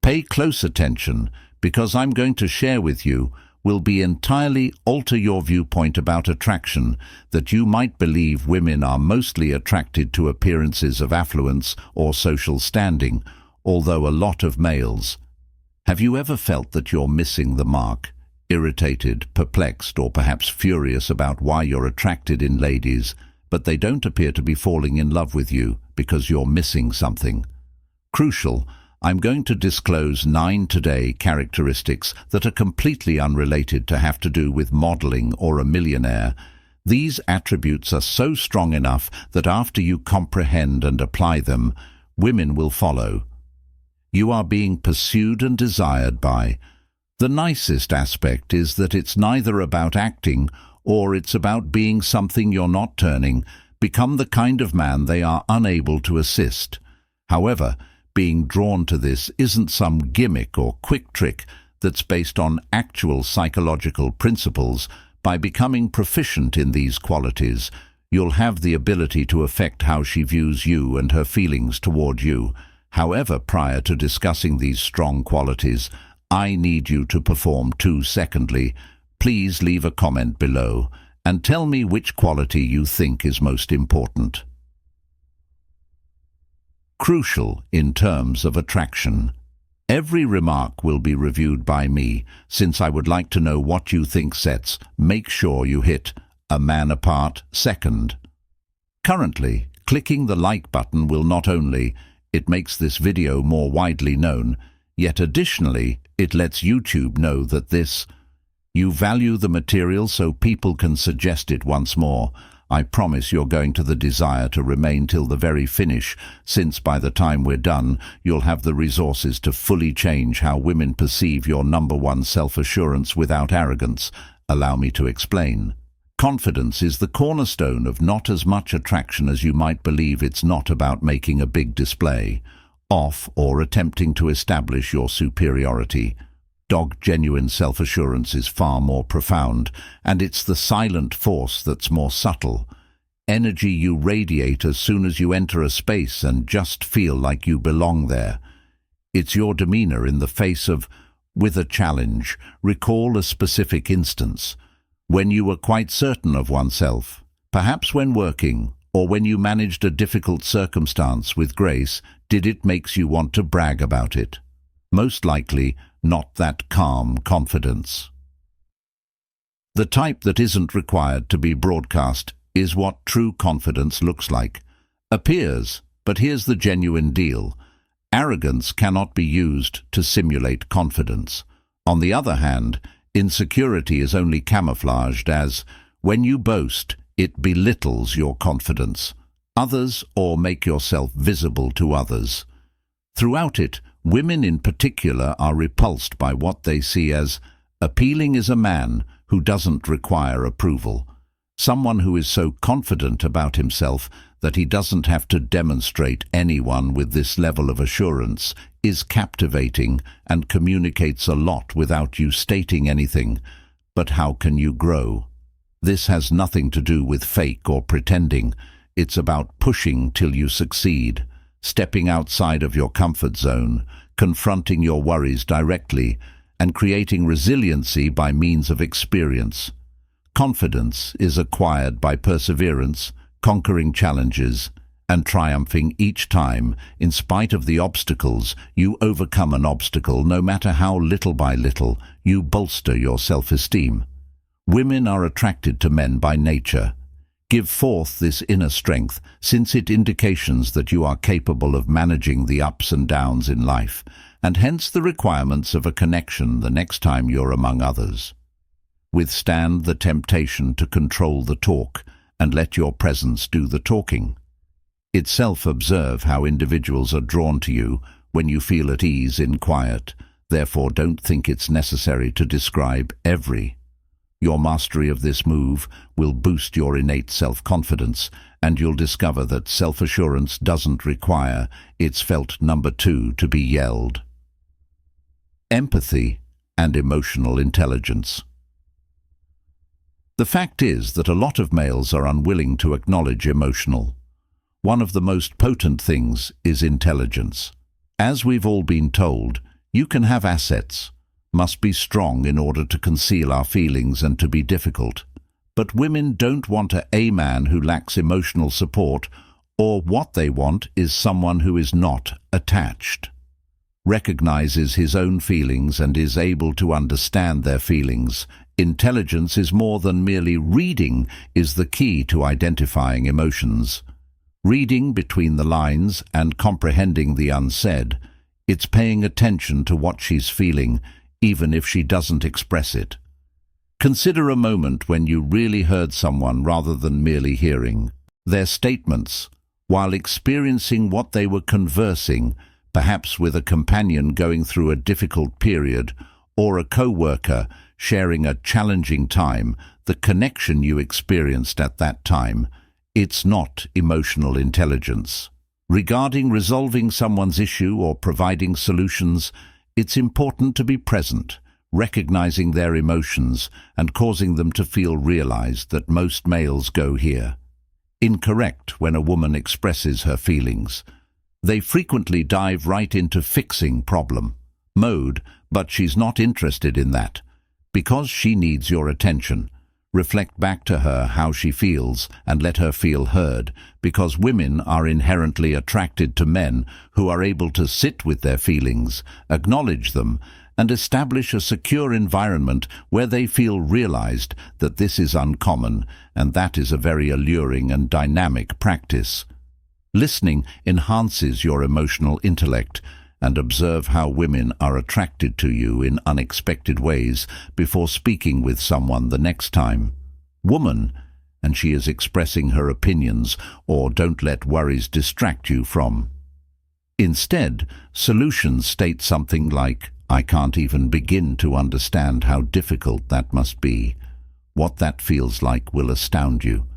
Pay close attention, because I'm going to share with you will entirely alter your viewpoint about attraction, that you might believe women are mostly attracted to appearances of affluence or social standing, although a lot of males. Have you ever felt that you're missing the mark, irritated, perplexed, or perhaps furious about why you're attracted in ladies, but they don't appear to be falling in love with you because you're missing something? Crucial, I'm going to disclose 9 today characteristics that are completely unrelated to have to do with modeling or a millionaire. These attributes are so strong enough that after you comprehend and apply them, women will follow. You are being pursued and desired by. The nicest aspect is that it's neither about acting or it's about being something you're not turning. Become the kind of man they are unable to assist. However, being drawn to this isn't some gimmick or quick trick that's based on actual psychological principles. By becoming proficient in these qualities, you'll have the ability to affect how she views you and her feelings toward you. However, prior to discussing these strong qualities, I need you to perform 2. Secondly, please leave a comment below and tell me which quality you think is most important. Crucial in terms of attraction. Every remark will be reviewed by me, since I would like to know what you think. Make sure you hit a man apart second. Currently, clicking the like button will not only it makes this video more widely known, yet additionally it lets YouTube know that you value the material so people can suggest it once more. I promise you're going to the desire to remain till the very finish, since by the time we're done, you'll have the resources to fully change how women perceive your #1 self-assurance without arrogance. Allow me to explain. Confidence is the cornerstone of not as much attraction as you might believe. It's not about making a big display off or attempting to establish your superiority. Genuine self-assurance is far more profound, and it's the silent force that's more subtle. Energy you radiate as soon as you enter a space and just feel like you belong there. It's your demeanor in the face with a challenge. Recall a specific instance when you were quite certain of oneself, perhaps when working, or when you managed a difficult circumstance with grace. Did it make you want to brag about it? Most likely, not that calm confidence. The type that isn't required to be broadcast is what true confidence looks like. Appears, but here's the genuine deal. Arrogance cannot be used to simulate confidence. On the other hand, insecurity is only camouflaged as, when you boast, it belittles your confidence, others, or make yourself visible to others. Throughout it, women in particular are repulsed by what they see as appealing is a man who doesn't require approval. Someone who is so confident about himself that he doesn't have to demonstrate. Anyone with this level of assurance is captivating and communicates a lot without you stating anything. But how can you grow? This has nothing to do with fake or pretending. It's about pushing till you succeed. Stepping outside of your comfort zone, confronting your worries directly, and creating resiliency by means of experience. Confidence is acquired by perseverance, conquering challenges, and triumphing each time. In spite of the obstacles, you overcome an obstacle. No matter how little by little, you bolster your self-esteem. Women are attracted to men by nature. Give forth this inner strength, since it indications that you are capable of managing the ups and downs in life, and hence the requirements of a connection the next time you're among others. Withstand the temptation to control the talk, and let your presence do the talking. Itself observe how individuals are drawn to you when you feel at ease in quiet. Therefore, don't think it's necessary to describe every. Your mastery of this move will boost your innate self-confidence, and you'll discover that self-assurance doesn't require its felt #2 to be yelled. Empathy and emotional intelligence. The fact is that a lot of males are unwilling to acknowledge emotional. One of the most potent things is intelligence. As we've all been told, You can have assets, must be strong in order to conceal our feelings and to be difficult. But women don't want a man who lacks emotional support, or what they want is someone who is not attached, recognizes his own feelings and is able to understand their feelings. Intelligence is more than merely reading, is the key to identifying emotions. Reading between the lines and comprehending the unsaid, it's paying attention to what she's feeling, even if she doesn't express it. Consider a moment when you really heard someone rather than merely hearing their statements, while experiencing what they were conversing, perhaps with a companion going through a difficult period, or a co-worker sharing a challenging time. The connection you experienced at that time, it's not emotional intelligence. Regarding resolving someone's issue or providing solutions, it's important to be present, recognizing their emotions and causing them to feel realized that most males go here. Incorrect when a woman expresses her feelings. They frequently dive right into fixing problem mode, but she's not interested in that. Because she needs your attention, reflect back to her how she feels and let her feel heard, because women are inherently attracted to men who are able to sit with their feelings, acknowledge them, and establish a secure environment where they feel realized that this is uncommon, and that is a very alluring and dynamic practice. Listening enhances your emotional intellect, and observe how women are attracted to you in unexpected ways before speaking with someone the next time. Woman, and she is expressing her opinions, or don't let worries distract you from. Instead, solutions state something like, I can't even begin to understand how difficult that must be. What that feels like will astound you.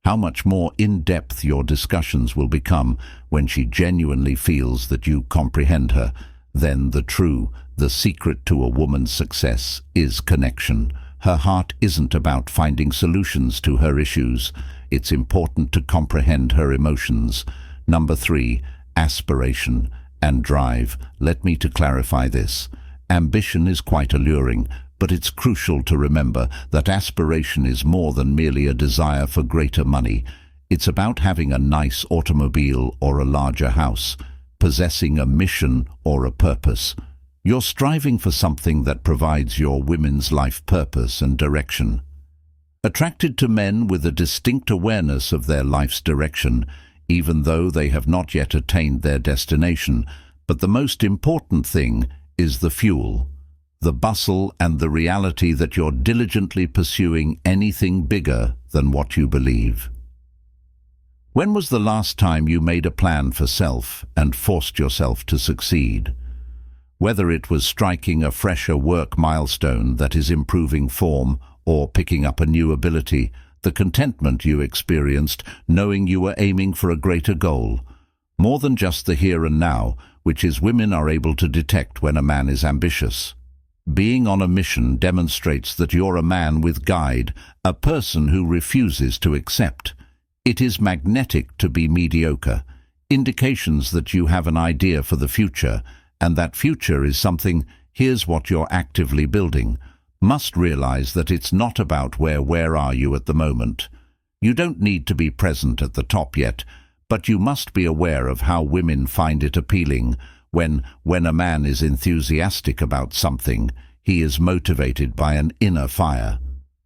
How much more in-depth your discussions will become when she genuinely feels that you comprehend her. Then the secret to a woman's success is connection. Her heart isn't about finding solutions to her issues. It's important to comprehend her emotions. Number 3, aspiration and drive. Let me to clarify this. Ambition is quite alluring, but it's crucial to remember that aspiration is more than merely a desire for greater money. It's about having a nice automobile or a larger house, possessing a mission or a purpose. You're striving for something that provides your women's life purpose and direction. Attracted to men with a distinct awareness of their life's direction, even though they have not yet attained their destination. But the most important thing is the fuel, the bustle and the reality that you're diligently pursuing anything bigger than what you believe. When was the last time you made a plan for self and forced yourself to succeed? Whether it was striking a fresher work milestone that is improving form or picking up a new ability, the contentment you experienced knowing you were aiming for a greater goal, more than just the here and now, which is women are able to detect when a man is ambitious. Being on a mission demonstrates that you're a man with guide, a person who refuses to accept. It is magnetic to be mediocre, indications that you have an idea for the future, and that future is something, here's what you're actively building. Must realize that it's not about where are you at the moment. You don't need to be present at the top yet, but you must be aware of how women find it appealing. When a man is enthusiastic about something, he is motivated by an inner fire.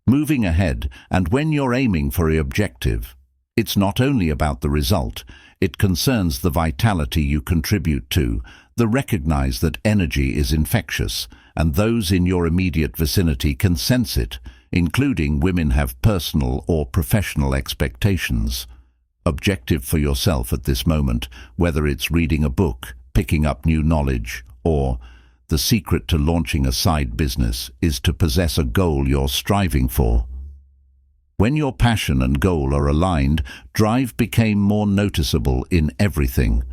Moving ahead, and when you're aiming for an objective, it's not only about the result, it concerns the vitality you contribute to. Recognize that energy is infectious, and those in your immediate vicinity can sense it, including women have personal or professional expectations. Objective for yourself at this moment, whether it's reading a book, picking up new knowledge, or the secret to launching a side business is to possess a goal you're striving for. When your passion and goal are aligned, drive became more noticeable in everything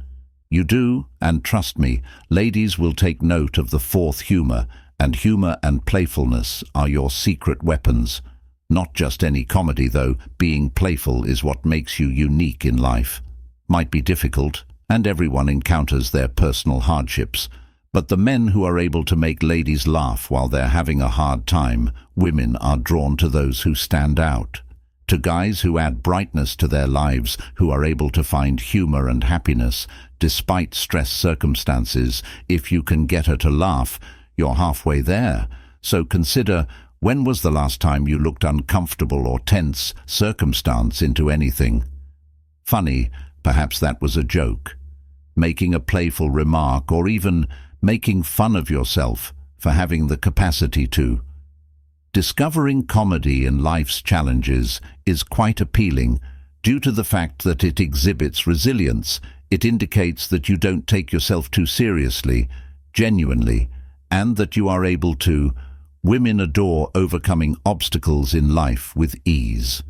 you do, and trust me, ladies will take note of the fourth humor and playfulness are your secret weapons. Not just any comedy, though. Being playful is what makes you unique in life. Might be difficult, and everyone encounters their personal hardships, But the men who are able to make ladies laugh while they're having a hard time, women are drawn to those who stand out. To guys who add brightness to their lives, who are able to find humor and happiness despite stress circumstances. If you can get her to laugh, you're halfway there. So consider, when was the last time you looked uncomfortable or tense circumstance into anything? Funny, perhaps that was a joke. Making a playful remark, or even making fun of yourself for having the capacity to. Discovering comedy in life's challenges is quite appealing due to the fact that it exhibits resilience. It indicates that you don't take yourself too seriously, genuinely, and that you are able to. Women adore overcoming obstacles in life with ease.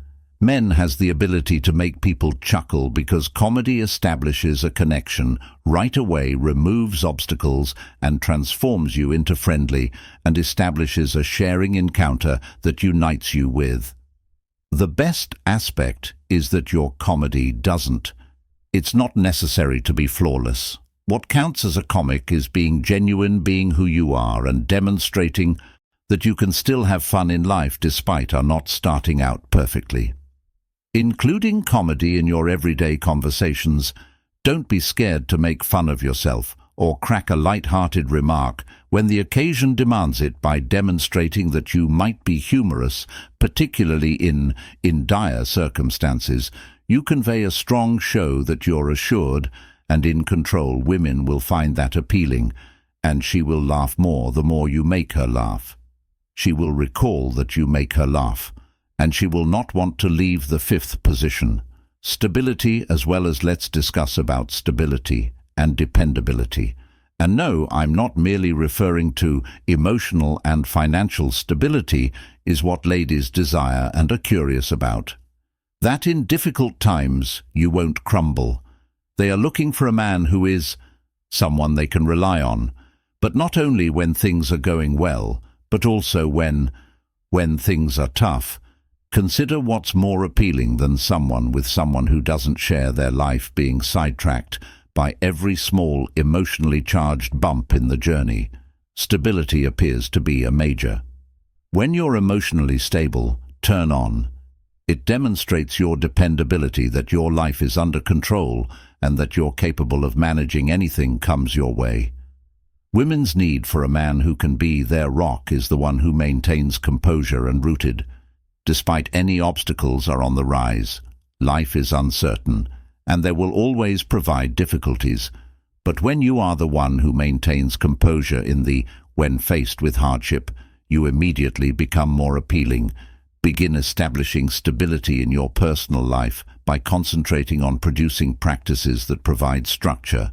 Men has the ability to make people chuckle because comedy establishes a connection, right away removes obstacles and transforms you into friendly, and establishes a sharing encounter that unites you with. The best aspect is that your comedy doesn't. It's not necessary to be flawless. What counts as a comic is being genuine, being who you are, and demonstrating that you can still have fun in life despite our not starting out perfectly. Including comedy in your everyday conversations. Don't be scared to make fun of yourself or crack a light-hearted remark when the occasion demands it by demonstrating that you might be humorous, particularly in dire circumstances. You convey a strong show that you're assured and in control. Women will find that appealing, and she will laugh more the more you make her laugh. She will recall that you make her laugh, and she will not want to leave the fifth position. Stability as well as let's discuss about stability and dependability. And no, I'm not merely referring to emotional and financial stability is what ladies desire and are curious about. That in difficult times you won't crumble. They are looking for a man who is someone they can rely on, but not only when things are going well, but also when things are tough. Consider what's more appealing than someone who doesn't share their life being sidetracked by every small emotionally charged bump in the journey. Stability appears to be a major. When you're emotionally stable, turn on. It demonstrates your dependability, that your life is under control and that you're capable of managing anything comes your way. Women's need for a man who can be their rock is the one who maintains composure and rooted. Despite any obstacles are on the rise. Life is uncertain, and there will always provide difficulties. But when you are the one who maintains composure when faced with hardship, you immediately become more appealing. Begin establishing stability in your personal life by concentrating on producing practices that provide structure,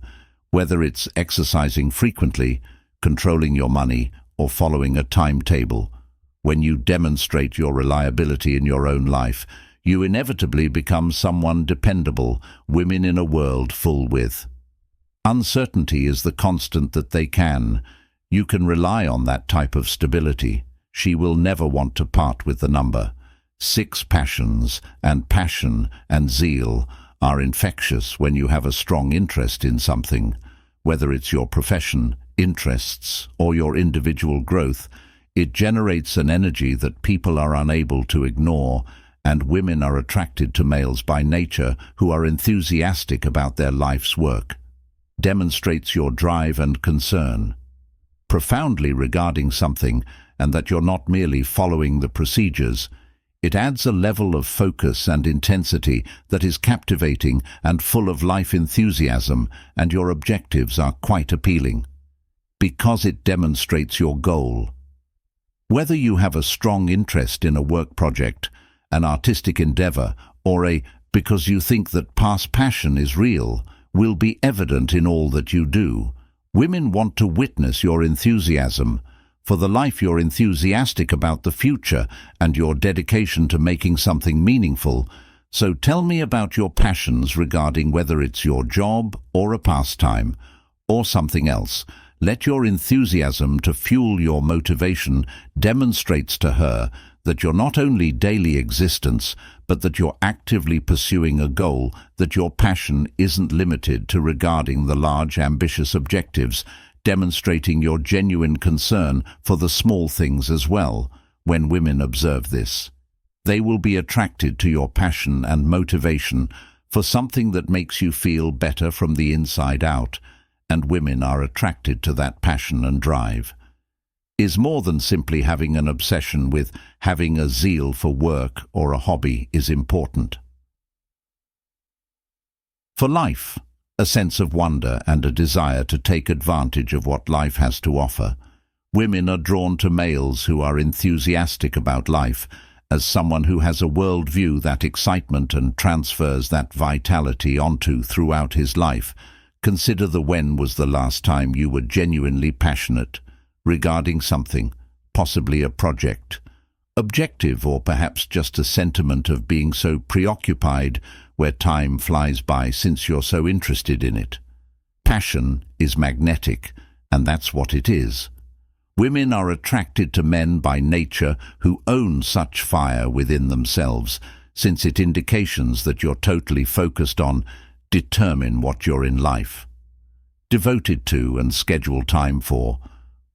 whether it's exercising frequently, controlling your money, or following a timetable. When you demonstrate your reliability in your own life, you inevitably become someone dependable. Women in a world full with uncertainty is the constant that you can rely on that type of stability. She will never want to part with the number 6. Passions and passion and zeal are infectious when you have a strong interest in something, whether it's your profession, interests, or your individual growth. It generates an energy that people are unable to ignore, and women are attracted to males by nature who are enthusiastic about their life's work. Demonstrates your drive and concern profoundly regarding something, and that you're not merely following the procedures. It adds a level of focus and intensity that is captivating and full of life enthusiasm, and your objectives are quite appealing because it demonstrates your goal. Whether you have a strong interest in a work project, an artistic endeavor, or because you think that past passion is real, will be evident in all that you do. Women want to witness your enthusiasm for the life. You're enthusiastic about the future and your dedication to making something meaningful. So tell me about your passions regarding whether it's your job or a pastime or something else. Let your enthusiasm to fuel your motivation demonstrates to her that you're not only daily existence, but that you're actively pursuing a goal, that your passion isn't limited to regarding the large ambitious objectives. demonstrating your genuine concern for the small things as well. When women observe this, they will be attracted to your passion and motivation for something that makes you feel better from the inside out, and women are attracted to that passion and drive. Is more than simply having an obsession with having a zeal for work or a hobby is important. For life, a sense of wonder and a desire to take advantage of what life has to offer, women are drawn to males who are enthusiastic about life, as someone who has a worldview that excitement and transfers that vitality onto throughout his life. Consider when was the last time you were genuinely passionate regarding something, possibly a project, objective, or perhaps just a sentiment of being so preoccupied where time flies by since you're so interested in it. Passion is magnetic, and that's what it is. Women are attracted to men by nature who own such fire within themselves, since it indications that you're totally focused on, determine what you're in life, devoted to and schedule time for,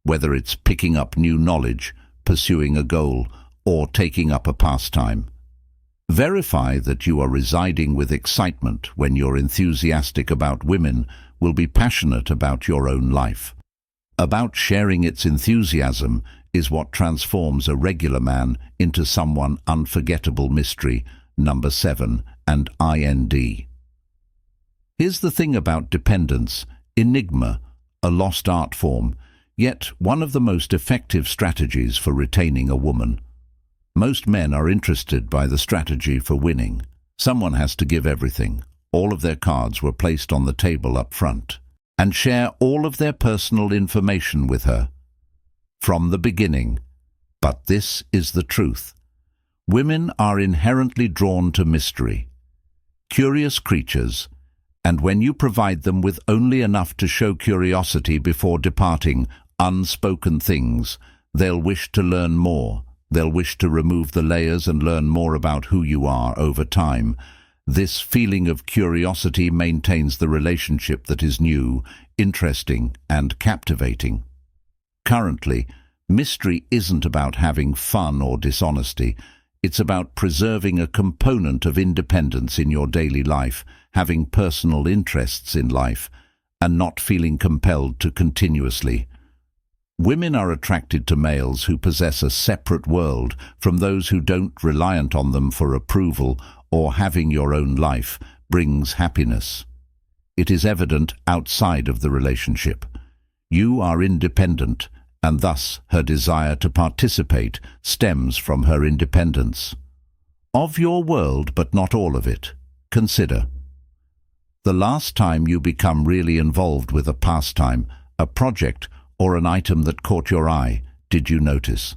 whether it's picking up new knowledge, pursuing a goal, or taking up a pastime. Verify that you are residing with excitement when you're enthusiastic about women will be passionate about your own life. About sharing its enthusiasm is what transforms a regular man into someone unforgettable. Mystery, number 7, and IND. Here's the thing about dependence, enigma, a lost art form, yet one of the most effective strategies for retaining a woman. Most men are interested by the strategy for winning. Someone has to give everything. All of their cards were placed on the table up front, and share all of their personal information with her from the beginning. But this is the truth. Women are inherently drawn to mystery, curious creatures, and when you provide them with only enough to show curiosity before departing, unspoken things, they'll wish to learn more. They'll wish to remove the layers and learn more about who you are over time. This feeling of curiosity maintains the relationship that is new, interesting, and captivating. Currently, mystery isn't about having fun or dishonesty. It's about preserving a component of independence in your daily life, having personal interests in life, and not feeling compelled to continuously. Women are attracted to males who possess a separate world from those who don't, reliant on them for approval, or having your own life brings happiness. It is evident outside of the relationship. You are independent, and thus her desire to participate stems from her independence. Of your world, but not all of it. Consider the last time you become really involved with a pastime, a project, or an item that caught your eye. Did you notice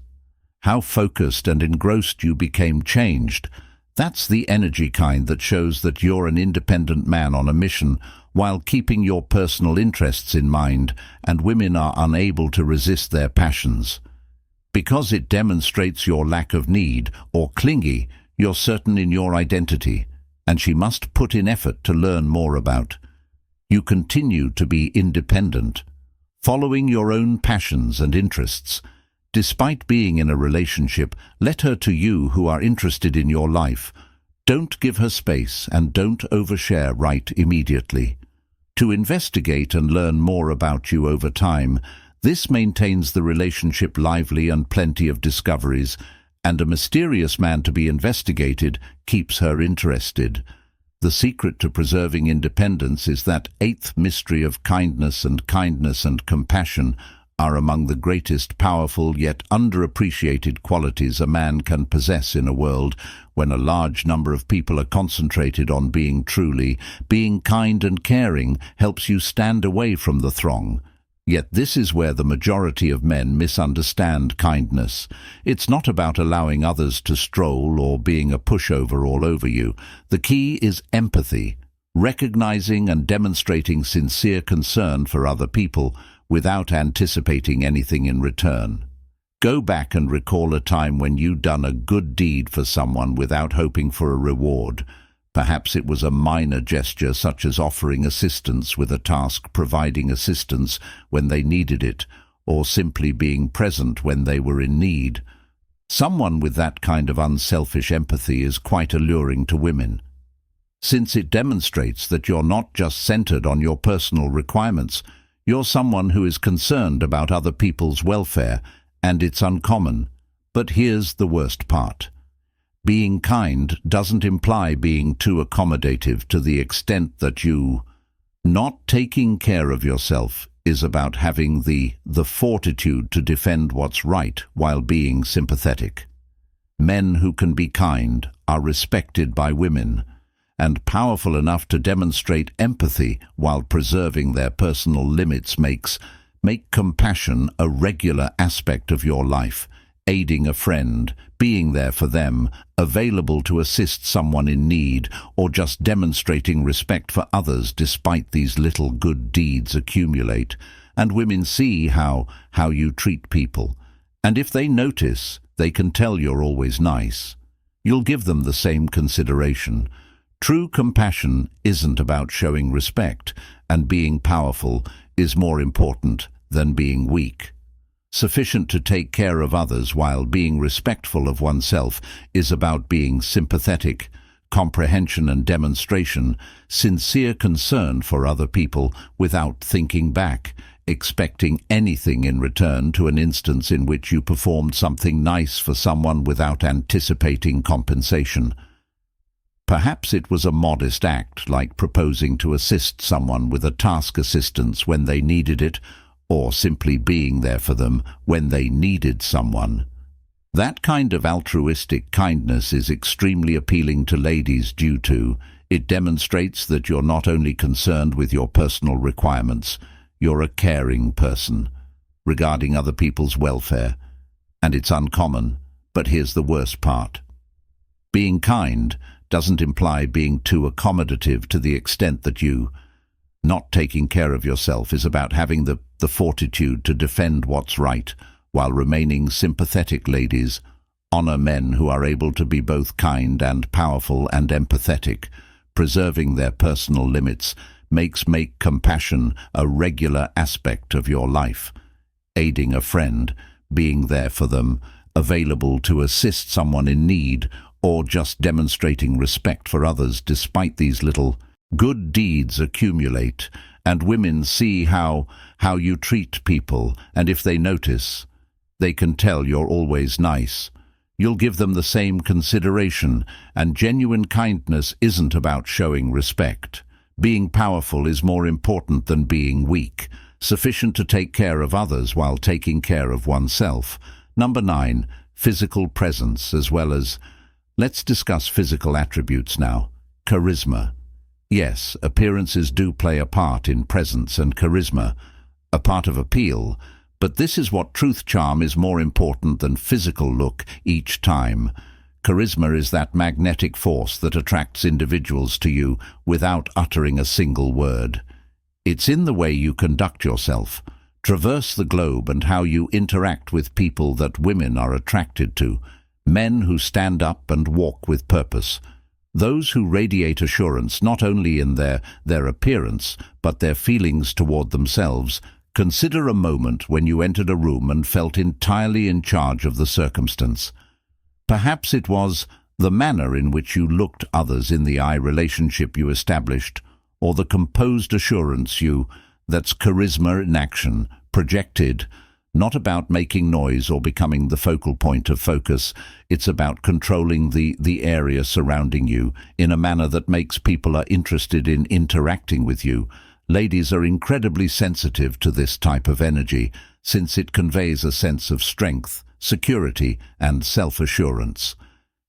how focused and engrossed you became? Changed. That's the energy kind that shows that you're an independent man on a mission while keeping your personal interests in mind, and women are unable to resist their passions. Because it demonstrates your lack of need or clingy, you're certain in your identity, and she must put in effort to learn more about. You continue to be independent, following your own passions and interests. Despite being in a relationship, let her to you who are interested in your life. Don't give her space and don't overshare right immediately. To investigate and learn more about you over time, this maintains the relationship lively and plenty of discoveries, and a mysterious man to be investigated keeps her interested. The secret to preserving independence is that eighth mystery of kindness and compassion are among the greatest, powerful, yet underappreciated qualities a man can possess in a world when a large number of people are concentrated on being kind and caring helps you stand away from the throng. Yet this is where the majority of men misunderstand kindness. It's not about allowing others to stroll or being a pushover all over you. The key is empathy, recognizing and demonstrating sincere concern for other people without anticipating anything in return. Go back and recall a time when you'd done a good deed for someone without hoping for a reward. Perhaps it was a minor gesture such as offering assistance with a task, providing assistance when they needed it, or simply being present when they were in need. Someone with that kind of unselfish empathy is quite alluring to women, since it demonstrates that you're not just centered on your personal requirements. You're someone who is concerned about other people's welfare, and it's uncommon. But here's the worst part. Being kind doesn't imply being too accommodative to the extent that you... Not taking care of yourself is about having the fortitude to defend what's right while being sympathetic. Men who can be kind are respected by women, and powerful enough to demonstrate empathy while preserving their personal limits make compassion a regular aspect of your life. Aiding a friend, being there for them, available to assist someone in need, or just demonstrating respect for others despite these little good deeds accumulate. And women see how you treat people. And if they notice, they can tell you're always nice. You'll give them the same consideration. True compassion isn't about showing respect, and being powerful is more important than being weak. Sufficient to take care of others while being respectful of oneself is about being sympathetic, comprehension and demonstration, sincere concern for other people without thinking back, expecting anything in return to an instance in which you performed something nice for someone without anticipating compensation. Perhaps it was a modest act like proposing to assist someone with a task assistance when they needed it, or simply being there for them when they needed someone. That kind of altruistic kindness is extremely appealing to ladies due to it demonstrates that you're not only concerned with your personal requirements, you're a caring person regarding other people's welfare. And it's uncommon, but here's the worst part. Being kind doesn't imply being too accommodative to the extent that you... Not taking care of yourself is about having the fortitude to defend what's right while remaining sympathetic. Ladies, honor men who are able to be both kind and powerful and empathetic. Preserving their personal limits make compassion a regular aspect of your life. Aiding a friend, being there for them, available to assist someone in need, or just demonstrating respect for others despite these little good deeds accumulate. And women see how you treat people, and if they notice, they can tell you're always nice. You'll give them the same consideration, and genuine kindness isn't about showing respect. Being powerful is more important than being weak, sufficient to take care of others while taking care of oneself. Number 9, physical presence as well as... Let's discuss physical attributes now. Charisma. Yes, appearances do play a part in presence and charisma, a part of appeal, but this is what truth charm is more important than physical look each time. Charisma is that magnetic force that attracts individuals to you without uttering a single word. It's in the way you conduct yourself, traverse the globe, and how you interact with people that women are attracted to. Men who stand up and walk with purpose. Those who radiate assurance not only in their appearance, but their feelings toward themselves. Consider a moment when you entered a room and felt entirely in charge of the circumstance. Perhaps it was the manner in which you looked others in the eye relationship you established, or the composed assurance that's charisma in action, projected. Not about making noise or becoming the focal point of focus. It's about controlling the area surrounding you in a manner that makes people are interested in interacting with you. Ladies are incredibly sensitive to this type of energy, since it conveys a sense of strength, security, and self-assurance.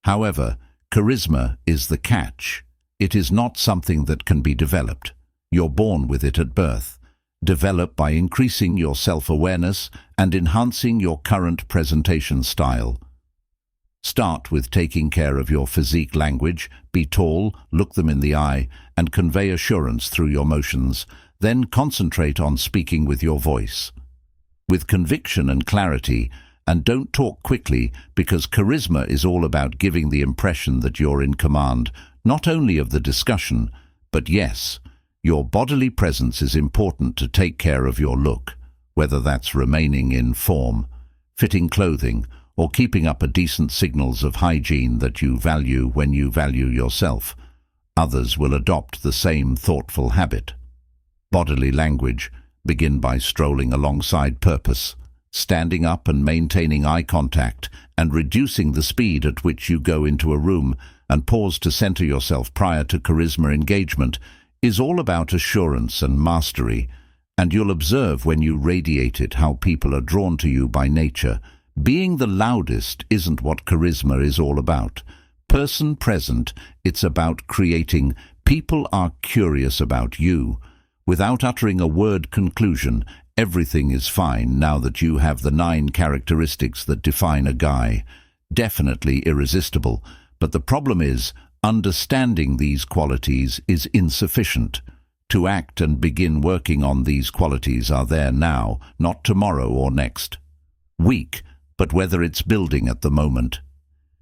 However, charisma is the catch. It is not something that can be developed. You're born with it at birth. Develop by increasing your self-awareness and enhancing your current presentation style. Start with taking care of your physique language. Be tall, look them in the eye, and convey assurance through your motions. Then concentrate on speaking with your voice, with conviction and clarity, and don't talk quickly, because charisma is all about giving the impression that you're in command, not only of the discussion, but yes, your bodily presence is important to take care of your look, whether that's remaining in form, fitting clothing, or keeping up a decent signals of hygiene that you value when you value yourself. Others will adopt the same thoughtful habit. Bodily language. Begin by strolling alongside purpose, standing up and maintaining eye contact, and reducing the speed at which you go into a room and pause to center yourself prior to charisma engagement is all about assurance and mastery, and you'll observe when you radiate it how people are drawn to you by nature. Being the loudest isn't what charisma is all about. Person present, it's about creating people are curious about you. Without uttering a word conclusion, everything is fine now that you have the 9 characteristics that define a guy. Definitely irresistible, but the problem is, understanding these qualities is insufficient. To act and begin working on these qualities are there now, not tomorrow or next week, but whether it's building at the moment.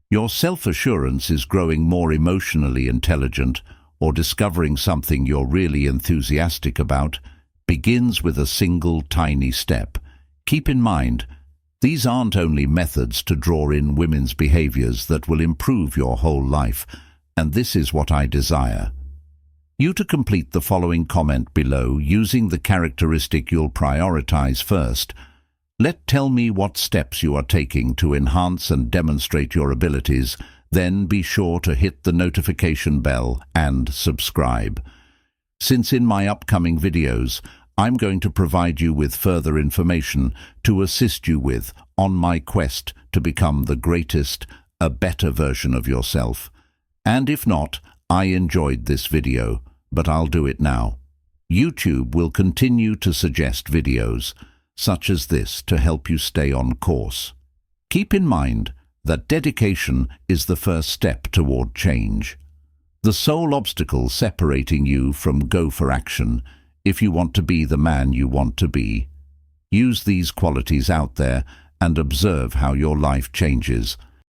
Your self-assurance is growing more emotionally intelligent, or discovering something you're really enthusiastic about, begins with a single tiny step. Keep in mind, these aren't only methods to draw in women's behaviors that will improve your whole life, and this is what I desire. You to complete the following comment below using the characteristic you'll prioritize first. Tell me what steps you are taking to enhance and demonstrate your abilities. Then be sure to hit the notification bell and subscribe. Since in my upcoming videos, I'm going to provide you with further information to assist you with on my quest to become the greatest, a better version of yourself. And if not, I enjoyed this video, but I'll do it now. YouTube will continue to suggest videos such as this to help you stay on course. Keep in mind that dedication is the first step toward change. The sole obstacle separating you from go for action, if you want to be the man you want to be. Use these qualities out there and observe how your life changes.